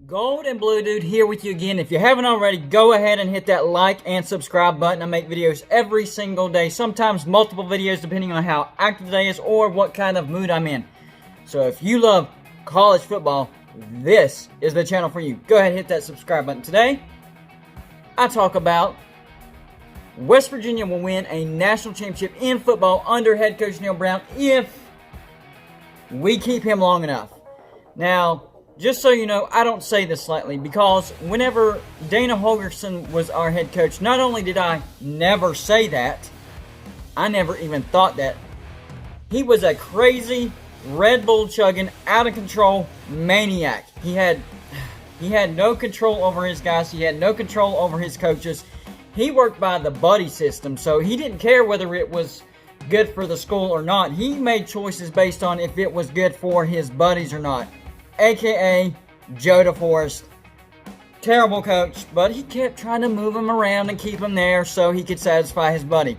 Gold and Blue Dude here with you again. If you haven't already, go ahead and hit that like and subscribe button. I make videos every single day, sometimes multiple videos depending on how active the day is or what kind of mood I'm in. So if you love college football, this is the channel for you. Go ahead and hit that subscribe button. Today, I talk about West Virginia will win a national championship in football under head coach Neal Brown if we keep him long enough. Now, just so you know, I don't say this lightly because whenever Dana Holgorsen was our head coach, not only did I never say that, I never even thought that. He was a crazy, Red Bull chugging, out of control maniac. He had no control over his guys. He had no control over his coaches. He worked by the buddy system, so he didn't care whether it was good for the school or not. He made choices based on if it was good for his buddies or not. A.K.A. Joe DeForest. Terrible coach, but he kept trying to move him around and keep him there so he could satisfy his buddy.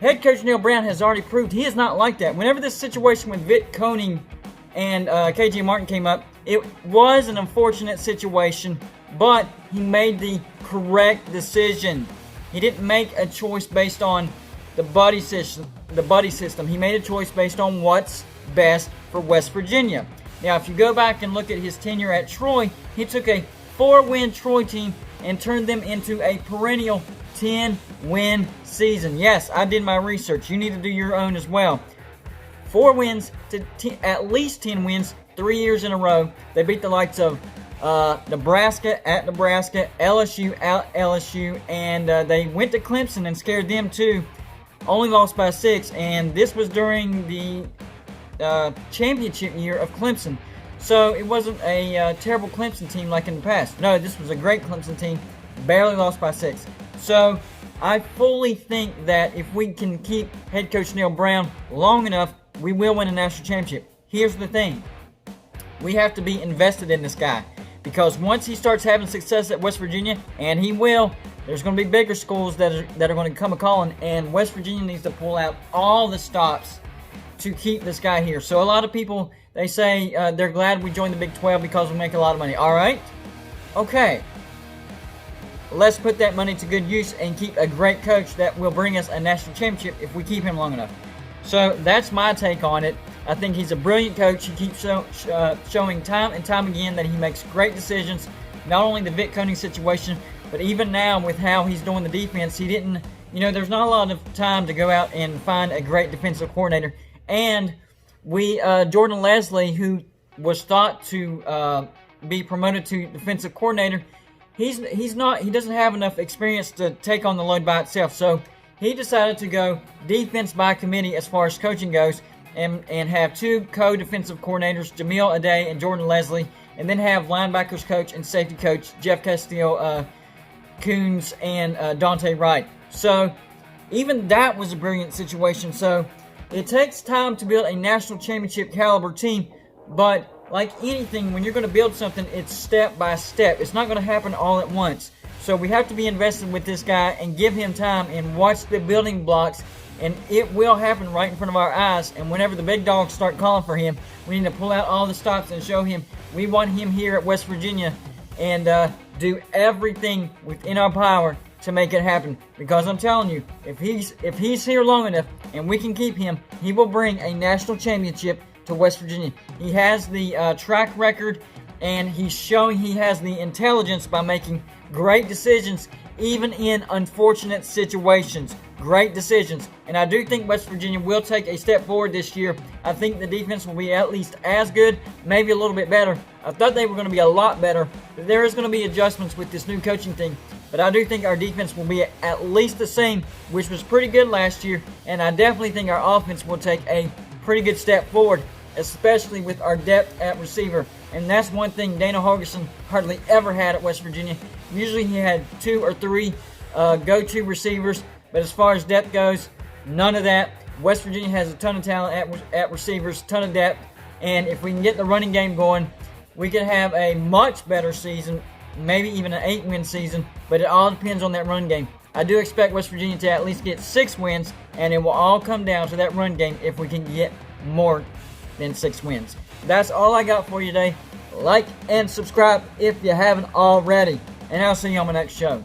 Head coach Neal Brown has already proved he is not like that. Whenever this situation with Vic Koenig and K.J. Martin came up, it was an unfortunate situation, but he made the correct decision. He didn't make a choice based on the buddy system. He made a choice based on what's best for West Virginia. Now, if you go back and look at his tenure at Troy, he took a 4-win Troy team and turned them into a perennial 10-win season. Yes, I did my research. You need to do your own as well. 4 wins to at least 10 wins 3 years in a row. They beat the likes of Nebraska at Nebraska, LSU at LSU, and they went to Clemson and scared them too. Only lost by 6, and this was during the championship year of Clemson. So it wasn't a terrible Clemson team like in the past. No, this was a great Clemson team. Barely lost by 6. So I fully think that if we can keep head coach Neal Brown long enough, we will win a national championship. Here's the thing. We have to be invested in this guy. Because once he starts having success at West Virginia, and he will, there's going to be bigger schools that are going to come a-calling, and West Virginia needs to pull out all the stops to keep this guy here. So a lot of people, they say they're glad we joined the Big 12 because we make a lot of money. All right? Okay. Let's put that money to good use and keep a great coach that will bring us a national championship if we keep him long enough. So that's my take on it. I think he's a brilliant coach. He keeps showing time and time again that he makes great decisions. Not only the Vic Koenig situation, but even now with how he's doing the defense, he didn't, there's not a lot of time to go out and find a great defensive coordinator. And Jordan Leslie, who was thought to be promoted to defensive coordinator, he doesn't have enough experience to take on the load by itself. So he decided to go defense by committee as far as coaching goes, and have 2 co-defensive coordinators, Jamil Aday and Jordan Leslie, and then have linebackers coach and safety coach Jeff Castillo, Coons, and Dante Wright. So even that was a brilliant situation. So it takes time to build a national championship caliber team, but like anything, when you're going to build something, it's step by step. It's not going to happen all at once. So we have to be invested with this guy and give him time and watch the building blocks, and it will happen right in front of our eyes. And whenever the big dogs start calling for him, we need to pull out all the stops and show him we want him here at West Virginia, and do everything within our power to make it happen. Because I'm telling you, if he's here long enough and we can keep him, he will bring a national championship to West Virginia. He has the track record, and he's showing he has the intelligence by making great decisions even in unfortunate situations. Great decisions. And I do think West Virginia will take a step forward this year. I think the defense will be at least as good, maybe a little bit better. I thought they were going to be a lot better, but there is going to be adjustments with this new coaching thing. But I do think our defense will be at least the same, which was pretty good last year. And I definitely think our offense will take a pretty good step forward, especially with our depth at receiver. And that's one thing Dana Holgorsen hardly ever had at West Virginia. Usually he had 2 or 3 go-to receivers, but as far as depth goes, none of that. West Virginia has a ton of talent at receivers, ton of depth, and if we can get the running game going, we can have a much better season, maybe even an 8-win season, but it all depends on that run game. I do expect West Virginia to at least get 6 wins, and it will all come down to that run game if we can get more than 6 wins. That's all I got for you today. like and subscribe if you haven't already. And I'll see you on my next show.